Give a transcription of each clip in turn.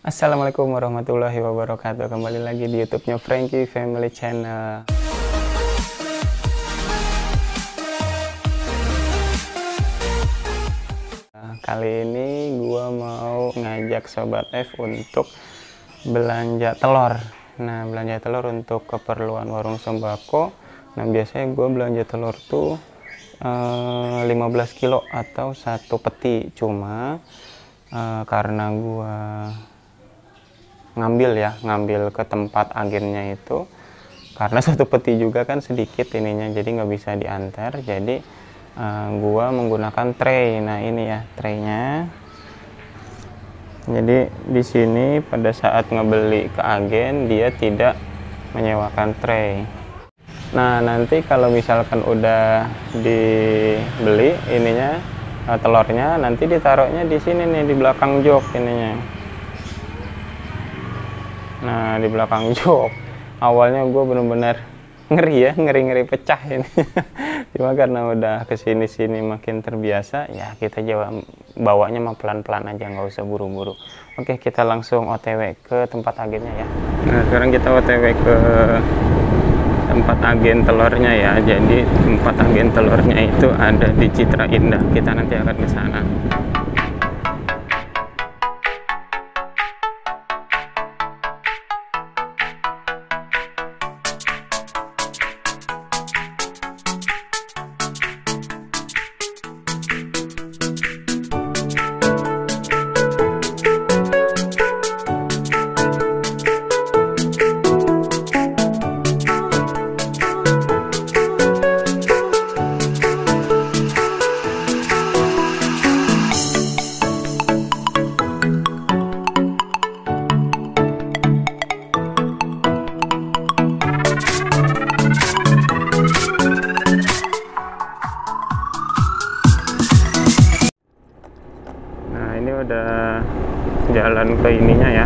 Assalamualaikum warahmatullahi wabarakatuh. Kembali lagi di YouTube-nya Frankie Family Channel. Kali ini gua mau ngajak Sobat F untuk belanja telur. Nah, belanja telur untuk keperluan warung sembako. Nah, biasanya gua belanja telur tuh 15 kilo atau satu peti. Cuma karena gua ngambil ke tempat agennya itu, karena satu peti juga kan sedikit ininya, jadi nggak bisa diantar. Jadi gua menggunakan tray. Nah, ini ya traynya. Jadi di sini pada saat ngebeli ke agen dia tidak menyewakan tray. Nah, nanti kalau misalkan udah dibeli ininya, telurnya, nanti ditaruhnya di sini nih, di belakang jok ininya. Nah, di belakang jok. Awalnya gue bener-bener ngeri pecah ini. Cuma karena udah kesini-sini makin terbiasa, ya kita bawanya mah pelan-pelan aja, nggak usah buru-buru. Oke, kita langsung OTW ke tempat agennya ya. Nah, sekarang kita OTW ke tempat agen telurnya ya. Jadi tempat agen telurnya itu ada di Citra Indah. Kita nanti akan ke sana. Ini udah jalan ke ininya ya,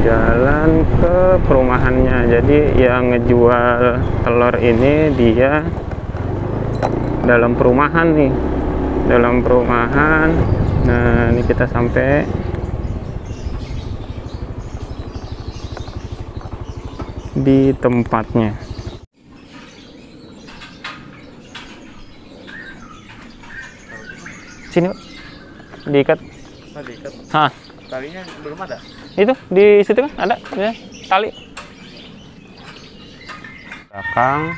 jalan ke perumahannya. Jadi yang ngejual telur ini dia dalam perumahan nih, dalam perumahan. Nah, ini kita sampai di tempatnya. Sini, Pak. Diikat. Oh, diikat. Hah. Talinya belum ada? Itu di situ kan ada ya, tali. Belakang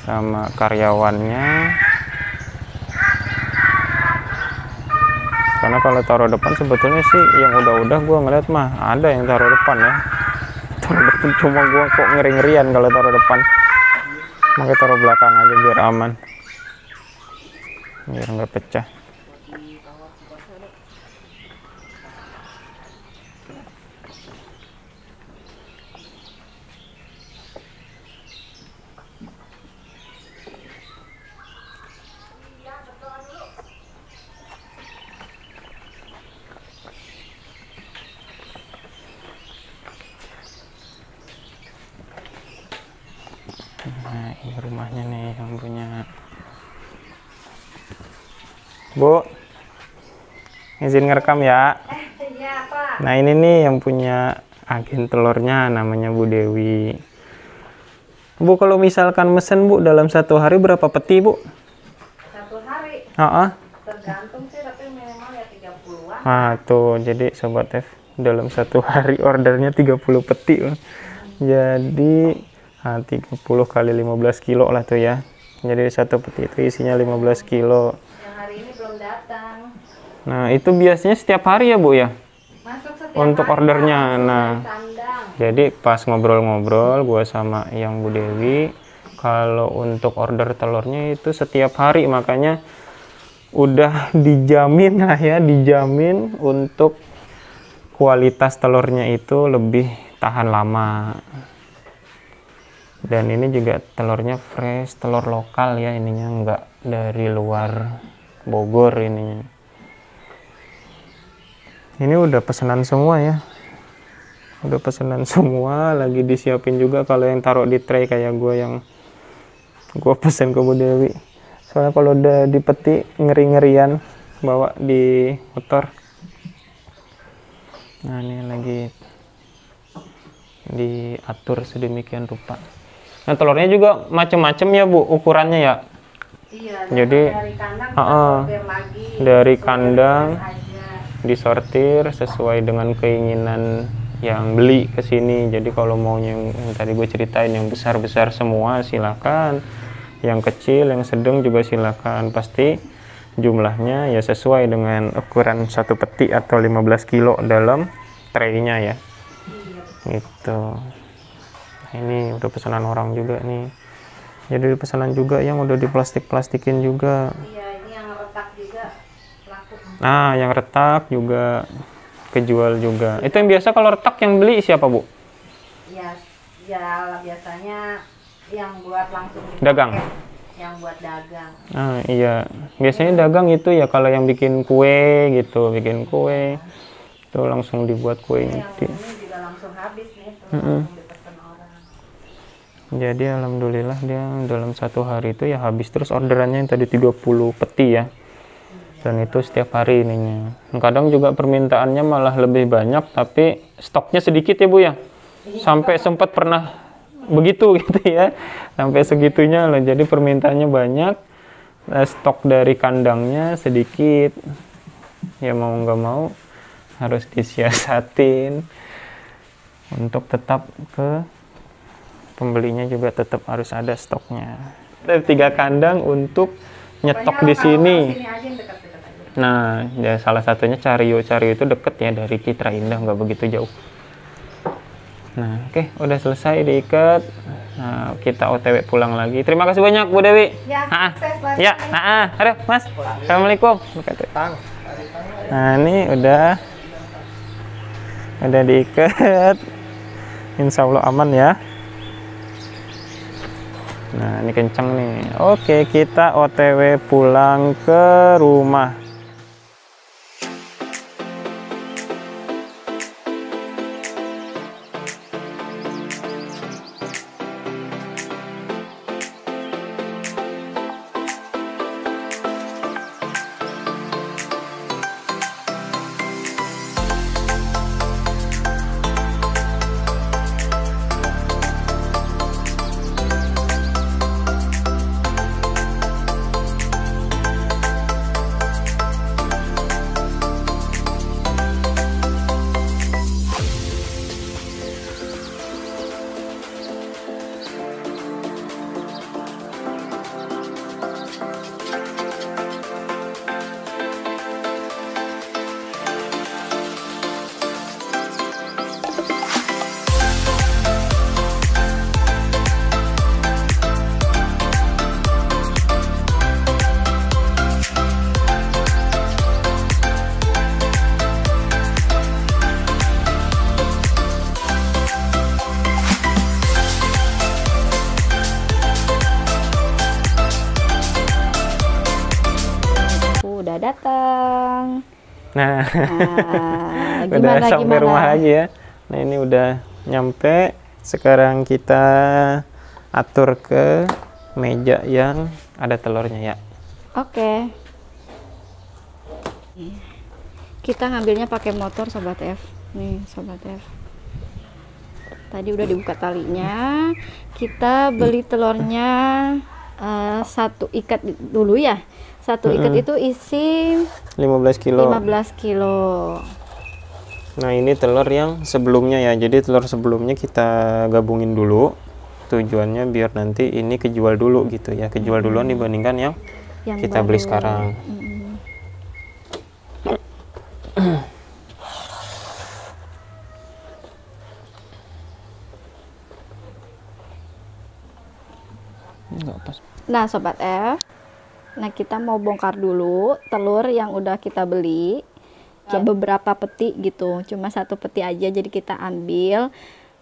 sama karyawannya. Karena kalau taruh depan sebetulnya sih yang udah gua ngeliat mah ada yang taruh depan ya. Taruh depan, cuma gua kok ngeri-ngerian kalau taruh depan. Makanya taruh belakang aja biar aman. Biar nggak pecah. Nah, ini rumahnya nih yang punya. Bu, izin ngerekam ya. Iya, Pak. Nah, ini nih yang punya agen telurnya, namanya Bu Dewi. Bu, kalau misalkan mesen Bu, dalam satu hari berapa peti Bu? Satu hari tergantung sih, tapi minimal ya 30-an. Nah, tuh, jadi Sobat F, dalam satu hari ordernya 30 peti. Jadi 30 kali 15 kilo lah tuh ya. Jadi satu peti itu isinya 15 kilo. Yang hari ini belum datang. Nah, itu biasanya setiap hari ya Bu ya? Masuk setiap Untuk hari, ordernya. Pak, langsung Nah, dari kandang. jadi pas ngobrol-ngobrol gue sama yang Bu Dewi, kalau untuk order telurnya itu setiap hari, makanya udah dijamin lah ya, dijamin untuk kualitas telurnya itu lebih tahan lama. Dan ini juga telurnya fresh, telur lokal ya, ininya enggak dari luar Bogor ininya. Ini udah pesanan semua ya. Udah pesanan semua, lagi disiapin juga kalau yang taruh di tray kayak gue yang gue pesen ke Bu Dewi. Soalnya kalau udah dipeti ngeri-ngerian bawa di motor. Nah ini lagi diatur sedemikian rupa. Nah telurnya juga macam-macam ya Bu ukurannya ya. Iya, Jadi dari kandang kita sortir lagi. dari kandang aja. disortir sesuai dengan keinginan yang beli ke sini. Jadi kalau maunya yang tadi gue ceritain yang besar-besar semua silakan, yang kecil, yang sedang juga silakan. Pasti jumlahnya ya sesuai dengan ukuran satu peti atau 15 kilo dalam traynya ya. Gitu. Nah, ini udah pesanan orang juga nih. Jadi pesanan juga yang udah diplastik-plastikin juga. Iya, ini yang retak juga laku. Nah, yang retak juga kejual juga. Itu yang biasa kalau retak yang beli siapa, Bu? Ya, ya biasanya yang buat langsung dipakai, Dagang. yang buat dagang. Nah, iya. Biasanya dagang itu ya kalau yang bikin kue gitu, bikin kue. Itu langsung dibuat kuenya. Yang ini juga langsung habis nih, terus langsung dipesan orang. Jadi alhamdulillah dia dalam satu hari itu ya habis terus orderannya yang tadi 30 peti ya. Dan itu setiap hari ininya. Kadang juga permintaannya malah lebih banyak tapi stoknya sedikit ya Bu ya. Sampai sempat pernah begitu gitu ya. Sampai segitunya loh. Jadi permintaannya banyak, stok dari kandangnya sedikit. Ya mau nggak mau harus disiasatin untuk tetap ke pembelinya juga tetap harus ada stoknya. Ada 3 kandang untuk nyetok di sini. Nah, ya salah satunya Caryo. Caryo itu deket ya dari Citra Indah, nggak begitu jauh. Nah, oke, udah selesai diikat. Nah, kita OTW pulang lagi. Terima kasih banyak Bu Dewi. Ya, Ya, aduh Mas. Assalamualaikum. Nah, ini udah diikat. Insya Allah aman ya. Nah, ini kencang nih. Oke, kita OTW pulang ke rumah. Udah datang. Nah, Nah, udah gimana sampai gimana? rumah lagi ya. Nah, ini udah nyampe. Sekarang kita atur ke meja yang ada telurnya ya. Oke. Kita ngambilnya pakai motor Sobat F. Nih Sobat F. Tadi udah dibuka talinya. Kita beli telurnya satu ikat dulu ya. Satu ikat itu isi 15 kilo. 15 kilo. Nah, ini telur yang sebelumnya ya. Jadi telur sebelumnya kita gabungin dulu. Tujuannya biar nanti ini kejual dulu gitu ya. Kejual duluan dibandingkan yang kita baru. beli sekarang. Nggak pas. Nah Sobat F, nah kita mau bongkar dulu telur yang udah kita beli. Beberapa peti gitu, cuma satu peti aja, jadi kita ambil.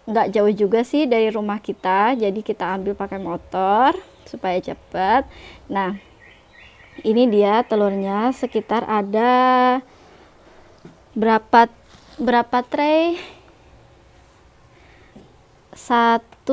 Nggak jauh juga sih dari rumah kita, jadi kita ambil pakai motor supaya cepat. Nah ini dia telurnya, sekitar ada berapa tray? 1,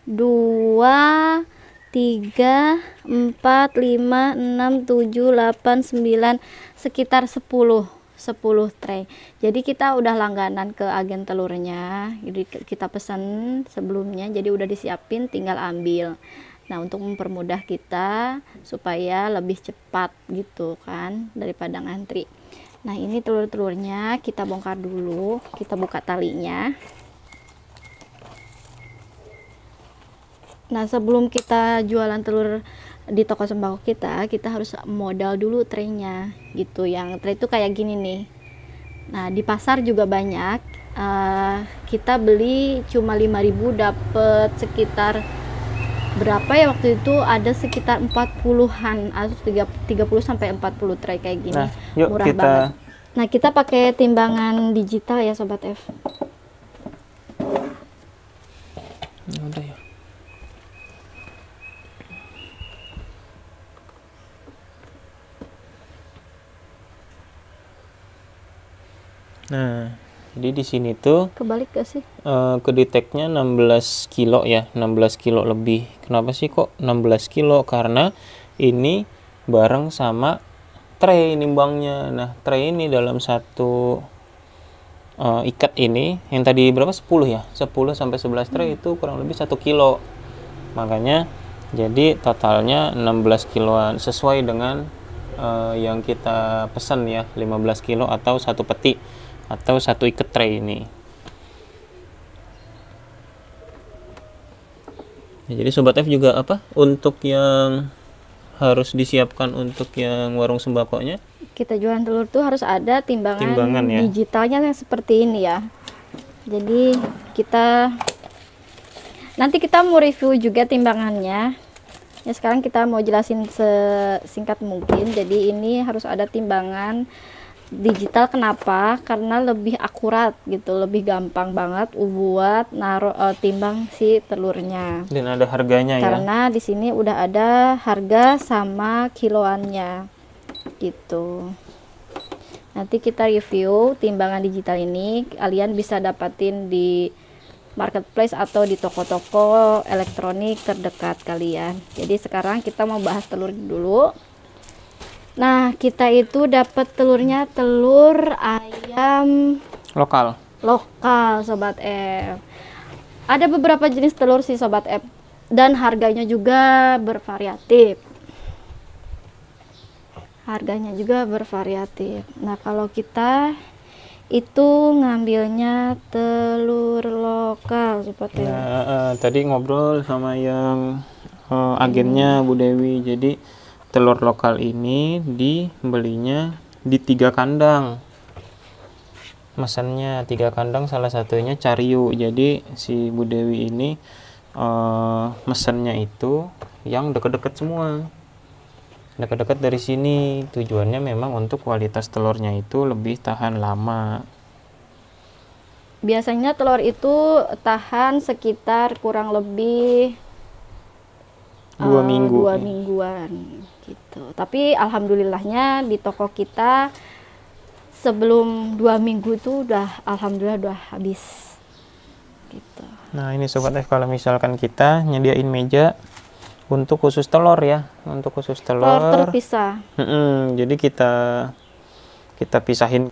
2, 3, 3, 4, 5, 6, 7, 8, 9, sekitar 10 tray. Jadi kita udah langganan ke agen telurnya, jadi kita pesan sebelumnya, jadi udah disiapin, tinggal ambil. Nah, untuk mempermudah kita supaya lebih cepat gitu kan daripada ngantri. Nah, ini telur-telurnya kita bongkar dulu, kita buka talinya. Nah, sebelum kita jualan telur di toko sembako kita harus modal dulu traynya gitu. Yang tray itu kayak gini nih. Nah, di pasar juga banyak. Kita beli cuma 5.000 dapet sekitar berapa ya waktu itu, ada sekitar 40-an atau 30 sampai 40 tray kayak gini. Nah, yuk murah kita banget. Nah, kita pakai timbangan digital ya Sobat F. udah ya. Nah, jadi di sini tuh Kebalik gak sih? kedeteknya 16 kilo ya, 16 kilo lebih. Kenapa sih kok 16 kilo? Karena ini bareng sama tray nimbangnya. Nah, tray ini dalam satu ikat ini, yang tadi berapa? 10 ya? 10 sampai 11 tray itu kurang lebih 1 kilo. Makanya jadi totalnya 16 kiloan sesuai dengan yang kita pesan ya, 15 kilo atau satu peti atau satu ikat tray ini. Ya, jadi Sobat F juga apa untuk yang harus disiapkan untuk yang warung sembakonya? Kita jualan telur tuh harus ada timbangan Ya. digitalnya yang seperti ini ya. Jadi nanti kita mau review juga timbangannya. Ya, sekarang kita mau jelasin sesingkat mungkin. Jadi ini harus ada timbangan digital. Kenapa? Karena lebih akurat gitu, lebih gampang banget buat naruh timbang si telurnya. Dan ada harganya ya. Karena di sini udah ada harga sama kiloannya gitu. Nanti kita review timbangan digital ini, kalian bisa dapatin di marketplace atau di toko-toko elektronik terdekat kalian. Jadi sekarang kita mau bahas telur dulu. Nah, kita itu dapat telurnya telur ayam Lokal. Sobat F. Ada beberapa jenis telur sih Sobat F, dan harganya juga bervariatif. Nah, kalau kita itu ngambilnya telur lokal Sobat F. Nah, tadi ngobrol sama yang agennya Bu Dewi. Jadi telur lokal ini dibelinya di 3 kandang. Mesennya 3 kandang, salah satunya Cariu. Jadi si Bu Dewi ini mesennya itu yang deket-deket semua. Deket-deket dari sini. Tujuannya memang untuk kualitas telurnya itu lebih tahan lama. Biasanya telur itu tahan sekitar kurang lebih 2 minggu. 2 mingguan gitu. Tapi alhamdulillahnya di toko kita sebelum 2 minggu itu alhamdulillah udah habis gitu. Nah, ini Sobat F, kalau misalkan kita nyediain meja untuk khusus telur ya, untuk khusus telur terpisah. Jadi kita pisahin.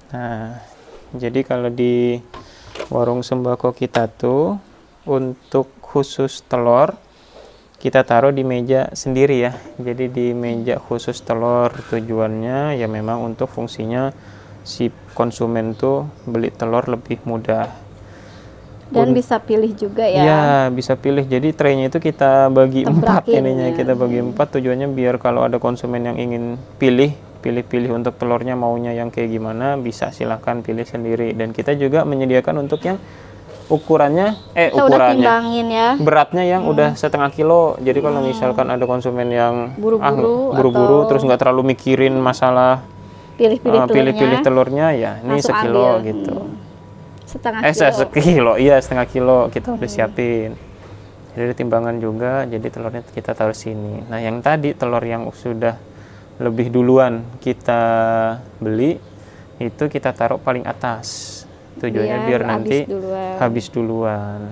Nah, jadi kalau di warung sembako kita tuh untuk khusus telur kita taruh di meja sendiri ya. Jadi di meja khusus telur tujuannya ya memang untuk fungsinya si konsumen tuh beli telur lebih mudah. Dan bisa pilih juga ya. Iya, bisa pilih. Jadi traynya itu kita bagi 4 Tebrakin ininya. ya. Kita bagi 4 tujuannya biar kalau ada konsumen yang ingin pilih untuk telurnya maunya yang kayak gimana, bisa silahkan pilih sendiri. Dan kita juga menyediakan untuk yang ukurannya Kita udah timbangin ya. beratnya yang udah 1/2 kilo. Jadi kalau misalkan ada konsumen yang Buru-buru terus nggak terlalu mikirin masalah pilih-pilih telurnya, ya ini langsung sekilo ambil. gitu. Setengah kilo. Sekilo, iya 1/2 kilo kita udah siapin. Jadi ada timbangan juga, jadi telurnya kita taruh sini. Nah, yang tadi telur yang sudah lebih duluan kita beli itu kita taruh paling atas. Tujuannya biar nanti habis duluan.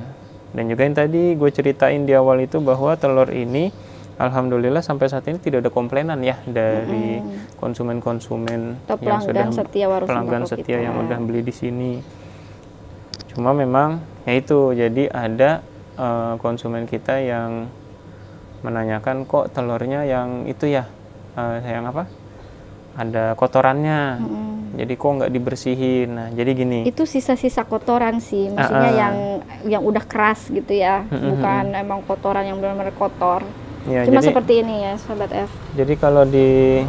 Dan juga yang tadi gue ceritain di awal itu bahwa telur ini alhamdulillah sampai saat ini tidak ada komplainan ya dari konsumen-konsumen Atau yang sudah pelanggan setia warung pelanggan sembako setia kita. yang udah beli di sini. Cuma memang ya itu, jadi ada konsumen kita yang menanyakan kok telurnya yang itu ya yang apa? Ada kotorannya. Jadi kok nggak dibersihin. Nah, jadi gini. Itu sisa-sisa kotoran sih, maksudnya yang udah keras gitu ya, bukan emang kotoran yang benar-benar kotor. Ya, Cuma jadi, seperti ini ya, Sobat F. jadi kalau di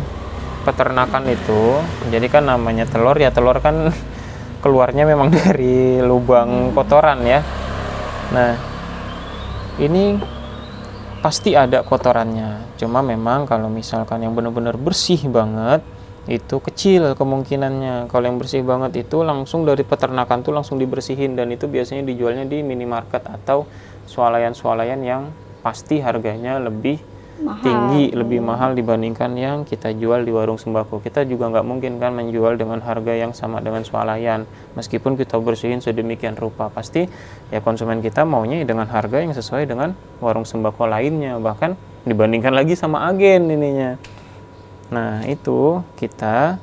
peternakan itu, jadi kan namanya telur ya, telur kan keluarnya memang dari lubang kotoran ya. Nah, ini pasti ada kotorannya. Cuma memang kalau misalkan yang benar-benar bersih banget, itu kecil kemungkinannya. Kalau yang bersih banget itu langsung dari peternakan tuh langsung dibersihin, dan itu biasanya dijualnya di minimarket atau swalayan-swalayan yang pasti harganya lebih tinggi, lebih mahal dibandingkan yang kita jual di warung sembako. Kita juga nggak mungkin kan menjual dengan harga yang sama dengan swalayan, meskipun kita bersihin sedemikian rupa. Pasti ya konsumen kita maunya dengan harga yang sesuai dengan warung sembako lainnya, bahkan dibandingkan lagi sama agen ininya. Nah, itu kita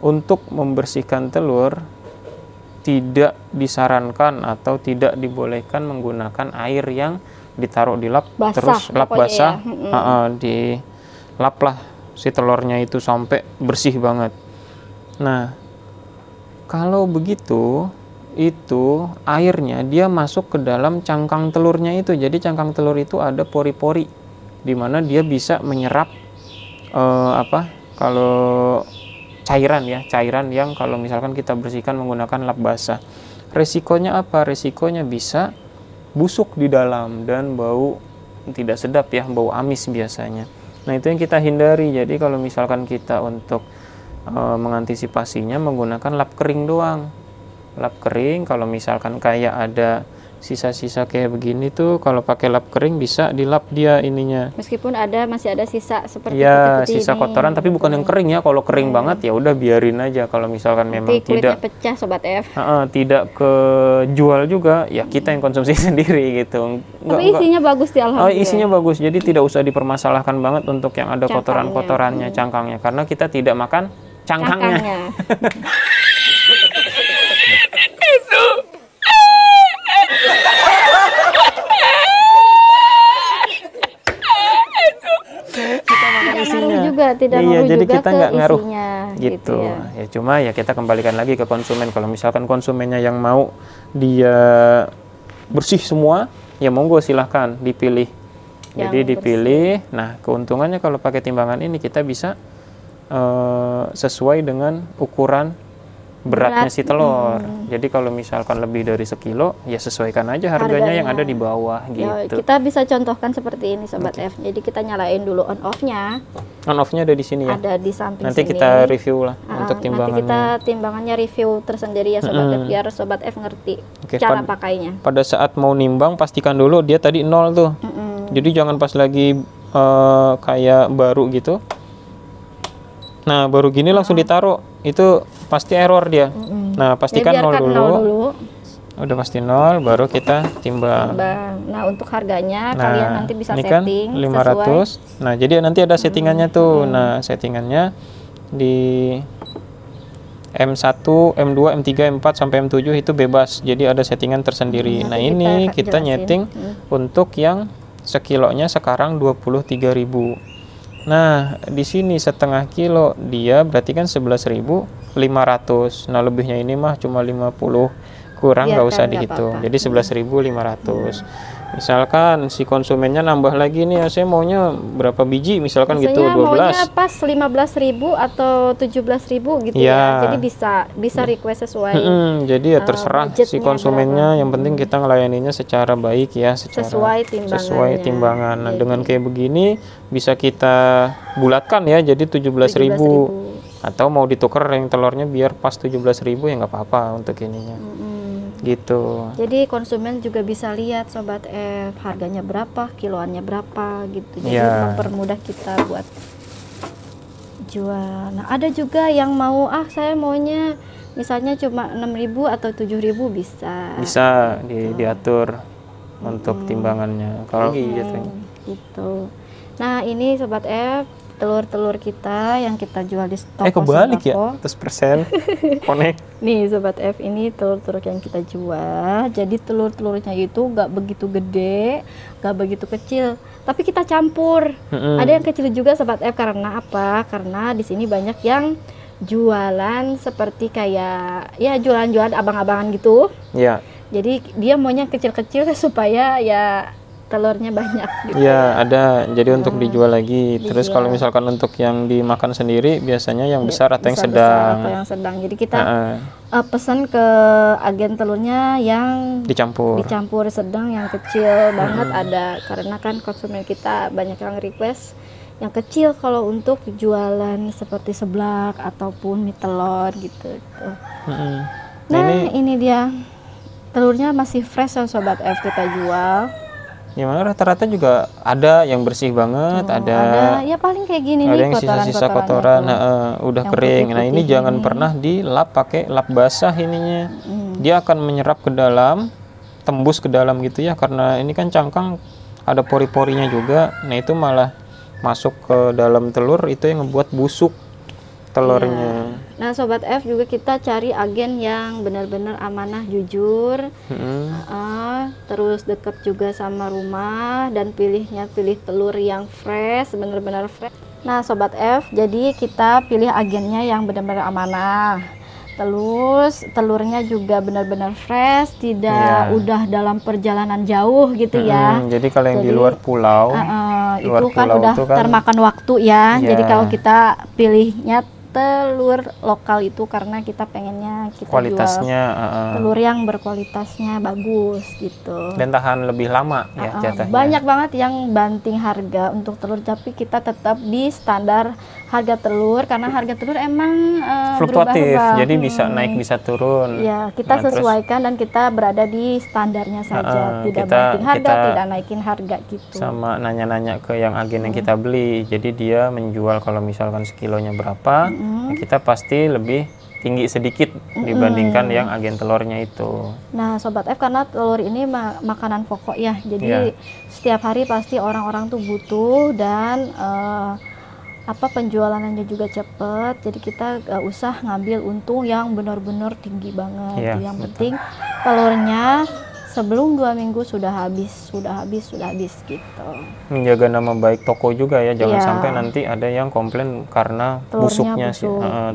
untuk membersihkan telur tidak disarankan atau tidak dibolehkan menggunakan air yang ditaruh di lap Basah, terus lap pokoknya basah ya. di lap lah si telurnya itu sampai bersih banget. Nah, kalau begitu itu airnya dia masuk ke dalam cangkang telurnya itu. Jadi cangkang telur itu ada pori-pori di mana dia bisa menyerap kalau cairan yang kalau misalkan kita bersihkan menggunakan lap basah. Resikonya apa? Resikonya bisa busuk di dalam dan bau tidak sedap ya, bau amis biasanya. Nah, itu yang kita hindari. Jadi kalau misalkan kita untuk mengantisipasinya menggunakan lap kering doang. Lap kering, kalau misalkan kayak ada sisa-sisa kayak begini tuh, kalau pakai lap kering bisa dilap dia ininya. Meskipun masih ada sisa seperti ya, putih-putih sisa ini, kotoran, tapi bukan yang kering ya. Kalau kering banget ya udah biarin aja. Kalau misalkan memang Nanti kulitnya tidak pecah, Sobat F. tidak kejual juga, ya kita yang konsumsi sendiri gitu. Tapi isinya bagus sih, alhamdulillah. Isinya bagus, jadi tidak usah dipermasalahkan banget untuk yang ada kotoran-kotorannya, cangkangnya, karena kita tidak makan cangkangnya. Tidak ngaruh jadi juga kita ke nggak ngaruh isinya, gitu ya. Ya, cuma ya kita kembalikan lagi ke konsumen. Kalau misalkan konsumennya yang mau dia bersih semua, ya monggo silahkan dipilih. Jadi dipilih. Nah, keuntungannya kalau pakai timbangan ini kita bisa sesuai dengan ukuran beratnya si telur. Jadi kalau misalkan lebih dari sekilo, ya sesuaikan aja harganya yang ada di bawah gitu. Ya, kita bisa contohkan seperti ini, Sobat F. Jadi kita nyalain dulu on off-nya. On off-nya ada di sini ya. Ada di samping nanti sini. Kita review lah untuk timbangannya. Nanti kita timbangannya review tersendiri ya, Sobat F, biar Sobat F ngerti cara pakainya. Pada saat mau nimbang pastikan dulu dia tadi 0 tuh. Jadi jangan pas lagi kayak baru gitu. Nah, baru gini langsung ditaruh, itu pasti error dia. Nah, pastikan 0 dulu. Udah pasti 0, baru kita timbang. Nah, untuk harganya kalian nanti bisa ini kan setting 500. Sesuai. Nah, jadi nanti ada settingannya tuh. Nah, settingannya di M1, M2, M3, M4 sampai M7 itu bebas. Jadi ada settingan tersendiri. Nah, ini kita nyeting untuk yang sekilonya sekarang 23.000. Nah, di sini setengah kilo dia berarti kan 11.500. Nah, lebihnya ini mah cuma 50 kurang, nggak usah dihitung. Jadi 11.500. Misalkan si konsumennya nambah lagi nih, ya saya maunya berapa biji, misalkan gitu 12. Maunya pas 15.000 atau 17.000 gitu ya. Jadi bisa request sesuai. Jadi ya terserah si konsumennya, yang penting kita ngelayaninya secara baik ya, sesuai timbangan. Nah, dengan kayak begini bisa kita bulatkan ya jadi 17.000. Atau mau ditukar yang telurnya biar pas 17.000 ya nggak apa-apa untuk ininya. Gitu. Jadi konsumen juga bisa lihat, Sobat F, harganya berapa, kiloannya berapa gitu. Jadi mempermudah kita buat jual. Nah, ada juga yang mau saya maunya Misalnya cuma 6.000 atau 7.000 bisa. Bisa diatur untuk timbangannya. Kalau gitu. Gitu. Nah, ini Sobat F, telur-telur kita yang kita jual di toko Kebalik sembako. ya, 100% connect. Nih Sobat F, ini telur-telur yang kita jual. Jadi telur-telurnya itu nggak begitu gede, nggak begitu kecil, tapi kita campur. Ada yang kecil juga Sobat F, karena apa? Karena di sini banyak yang jualan seperti kayak ya jualan-jualan abang-abangan gitu. Ya. Jadi dia maunya kecil-kecil supaya ya telurnya banyak gitu. Ya, ada. Jadi untuk dijual lagi. Terus dijual. kalau misalkan untuk yang dimakan sendiri biasanya yang besar atau yang Besar-besar sedang. atau yang sedang. Jadi kita pesan ke agen telurnya yang Dicampur. sedang, yang kecil banget ada, karena kan konsumen kita banyak yang request yang kecil kalau untuk jualan seperti seblak ataupun mie telur gitu. Nah, ini dia telurnya masih fresh ya Sobat F, kita jual. Gimana rata-rata juga ada yang bersih banget, ada ya paling kayak gini ada nih, yang sisa-sisa kotoran, udah Yang kering. Nah, putih-putih ini jangan ini. pernah dilap pakai lap basah ininya. Dia akan menyerap ke dalam, tembus ke dalam gitu ya, karena ini kan cangkang ada pori-porinya juga. Nah, itu malah masuk ke dalam telur, itu yang ngebuat busuk telurnya. Nah Sobat F, juga kita cari agen yang benar-benar amanah, jujur, terus deket juga sama rumah, dan pilih telur yang fresh, benar-benar fresh. Nah Sobat F, jadi kita pilih agennya yang benar-benar amanah. Terus telurnya juga benar-benar fresh, tidak udah dalam perjalanan jauh gitu ya. Jadi kalau yang di luar pulau, itu kan udah termakan waktu ya. Jadi kalau kita pilihnya telur lokal itu karena kita pengennya kita kualitasnya jual telur yang berkualitasnya bagus gitu. Dan tahan lebih lama ya jatahnya. Banyak banget yang banting harga untuk telur, tapi kita tetap di standar harga telur, karena harga telur emang fluktuatif, berubah-ubah. jadi bisa naik bisa turun. Ya, kita sesuaikan dan kita berada di standarnya saja, tidak banting harga, tidak naikin harga gitu. Sama nanya-nanya ke yang agen yang kita beli, jadi dia menjual kalau misalkan sekilonya berapa, kita pasti lebih tinggi sedikit dibandingkan yang agen telurnya itu. Nah Sobat F, karena telur ini makanan pokok ya, jadi setiap hari pasti orang-orang tuh butuh, dan penjualannya juga cepet, jadi kita gak usah ngambil untung yang benar-benar tinggi banget. Yang penting telurnya sebelum 2 minggu sudah habis gitu. Menjaga nama baik toko juga ya, jangan sampai nanti ada yang komplain karena busuknya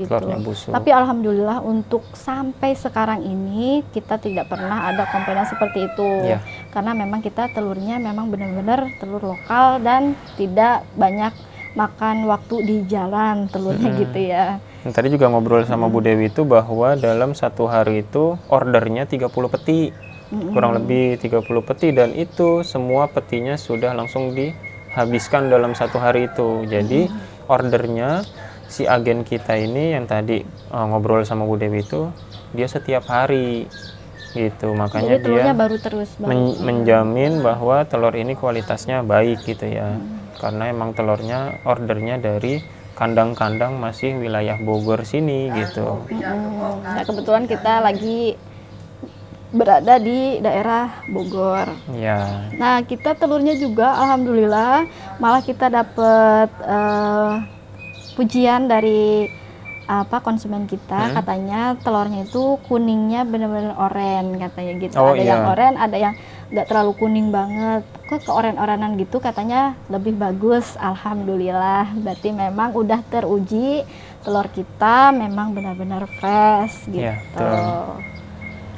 telurnya busuk. Tapi alhamdulillah untuk sampai sekarang ini kita tidak pernah ada komplainan seperti itu. Karena memang kita telurnya memang benar-benar telur lokal dan tidak banyak makan waktu di jalan telurnya gitu ya. Nah, tadi juga ngobrol sama Bu Dewi itu bahwa dalam satu hari itu ordernya 30 peti. Kurang lebih 30 peti, dan itu semua petinya sudah langsung dihabiskan dalam satu hari itu. Jadi ordernya si agen kita ini yang tadi ngobrol sama Bu Dewi itu, dia setiap hari gitu, makanya dia baru terus menjamin bahwa telur ini kualitasnya baik gitu ya. Karena emang telurnya ordernya dari kandang-kandang masih wilayah Bogor sini gitu. Nah kebetulan kita lagi berada di daerah Bogor. Nah kita telurnya juga alhamdulillah malah kita dapat pujian dari konsumen kita, katanya telurnya itu kuningnya benar-benar oranye katanya gitu. Ada yang oranye, ada yang nggak terlalu kuning banget, kok keoren-orenan gitu, katanya lebih bagus. Alhamdulillah, berarti memang udah teruji telur kita memang benar-benar fresh gitu.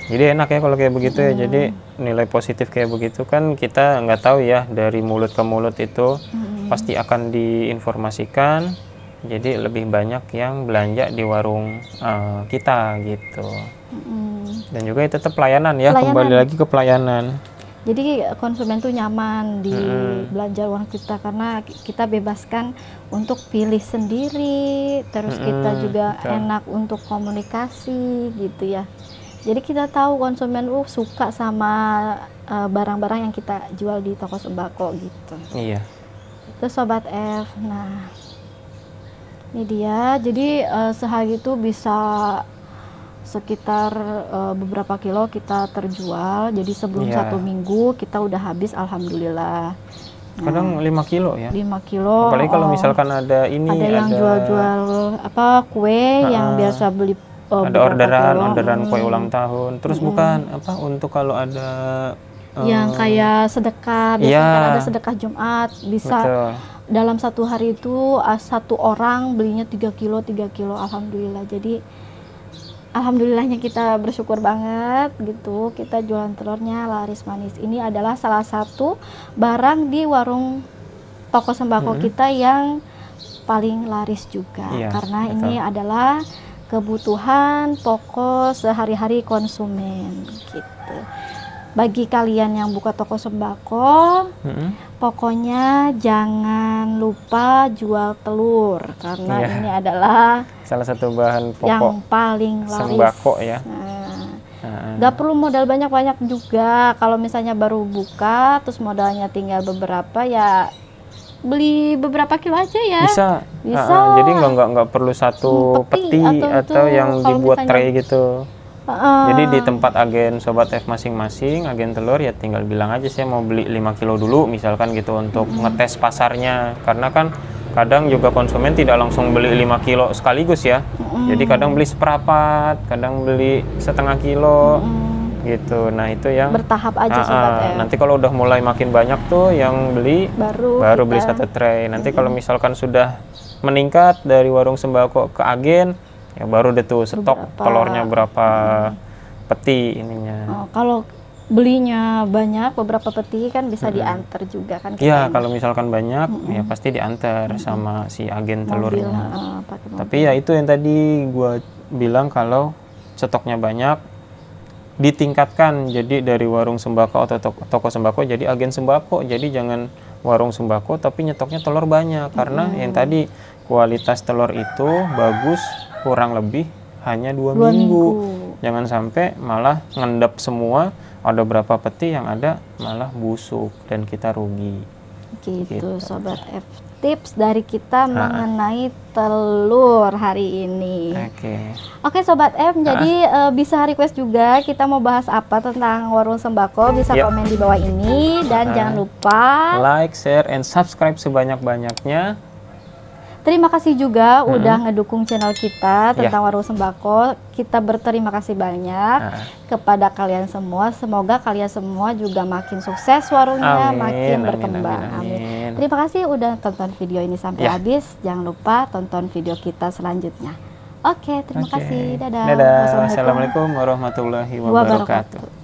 Jadi enak ya kalau kayak begitu ya. Jadi nilai positif kayak begitu kan kita nggak tahu ya, dari mulut ke mulut itu pasti akan diinformasikan. Jadi lebih banyak yang belanja di warung kita gitu. Dan juga tetap pelayanan ya, kembali lagi ke pelayanan. Jadi konsumen tuh nyaman di belanja warung kita, karena kita bebaskan untuk pilih sendiri, terus kita juga enak untuk komunikasi gitu ya. Jadi kita tahu konsumen suka sama barang-barang yang kita jual di toko sembako gitu. Itu Sobat F. Nah ini dia, jadi sehari itu bisa sekitar beberapa kilo kita terjual. Jadi sebelum Iya. 1 minggu kita udah habis, alhamdulillah. Kadang 5 kilo ya. 5 kilo. Apalagi kalau misalkan ada ini, ada yang jual-jual apa kue yang biasa beli ada beberapa kilo. orderan kue ulang tahun. Terus bukan apa untuk kalau ada yang kayak sedekah, biasanya iya. kan ada sedekah Jumat, bisa betul. dalam 1 hari itu 1 orang belinya 3 kilo, alhamdulillah. Jadi alhamdulillahnya kita bersyukur banget gitu, kita jualan telurnya laris manis. Ini adalah salah satu barang di warung toko sembako kita yang paling laris juga, Iya, karena betul. ini adalah kebutuhan pokok sehari-hari konsumen gitu. Bagi kalian yang buka toko sembako, pokoknya jangan lupa jual telur, karena Iya. ini adalah Salah satu bahan yang pokok paling laris. sembako ya. Gak perlu modal banyak-banyak juga. Kalau misalnya baru buka, terus modalnya tinggal beberapa, ya beli beberapa kilo aja ya. Bisa. Bisa. Jadi nggak perlu satu Peti peti itu atau yang kalau dibuat misalnya- tray gitu. Heeh. Jadi di tempat agen Sobat F masing-masing, agen telur ya tinggal bilang aja saya mau beli 5 kilo dulu misalkan gitu untuk ngetes pasarnya. Karena kan kadang juga konsumen tidak langsung beli 5 kilo sekaligus ya. Jadi kadang beli seperempat, kadang beli setengah kilo gitu. Nah itu yang bertahap aja Sobat F. nanti kalau udah mulai makin banyak tuh yang beli kita- baru beli 1 tray. Nanti kalau misalkan sudah meningkat dari warung sembako ke agen, ya baru deh tuh stok Beberapa. telurnya berapa peti ininya. Oh, kalau belinya banyak beberapa peti kan bisa diantar juga kan. Iya, kita kalau misalkan banyak ya pasti diantar sama si agen mobil, telurnya. pakai mobil. Tapi ya itu yang tadi gua bilang kalau stoknya banyak ditingkatkan, jadi dari warung sembako atau toko sembako jadi agen sembako. Jadi jangan warung sembako tapi nyetoknya telur banyak, karena yang tadi kualitas telur itu bagus kurang lebih hanya 2 2 minggu. minggu. Jangan sampai malah ngendap semua, ada berapa peti yang ada malah busuk dan kita rugi. Gitu, Sobat F. Tips dari kita mengenai telur hari ini. Oke, Sobat F, jadi bisa request juga kita mau bahas apa tentang warung sembako, bisa Yap. komen di bawah ini, dan jangan lupa Like, share, and subscribe sebanyak-banyaknya. terima kasih juga udah ngedukung channel kita tentang warung sembako. Kita berterima kasih banyak kepada kalian semua. Semoga kalian semua juga makin sukses warungnya, Amin, makin amin, berkembang. amin, amin. Terima kasih udah tonton video ini sampai Ya. habis. Jangan lupa tonton video kita selanjutnya. Oke, terima kasih. Dadah. Dadah. Wassalamualaikum Assalamualaikum warahmatullahi wabarakatuh.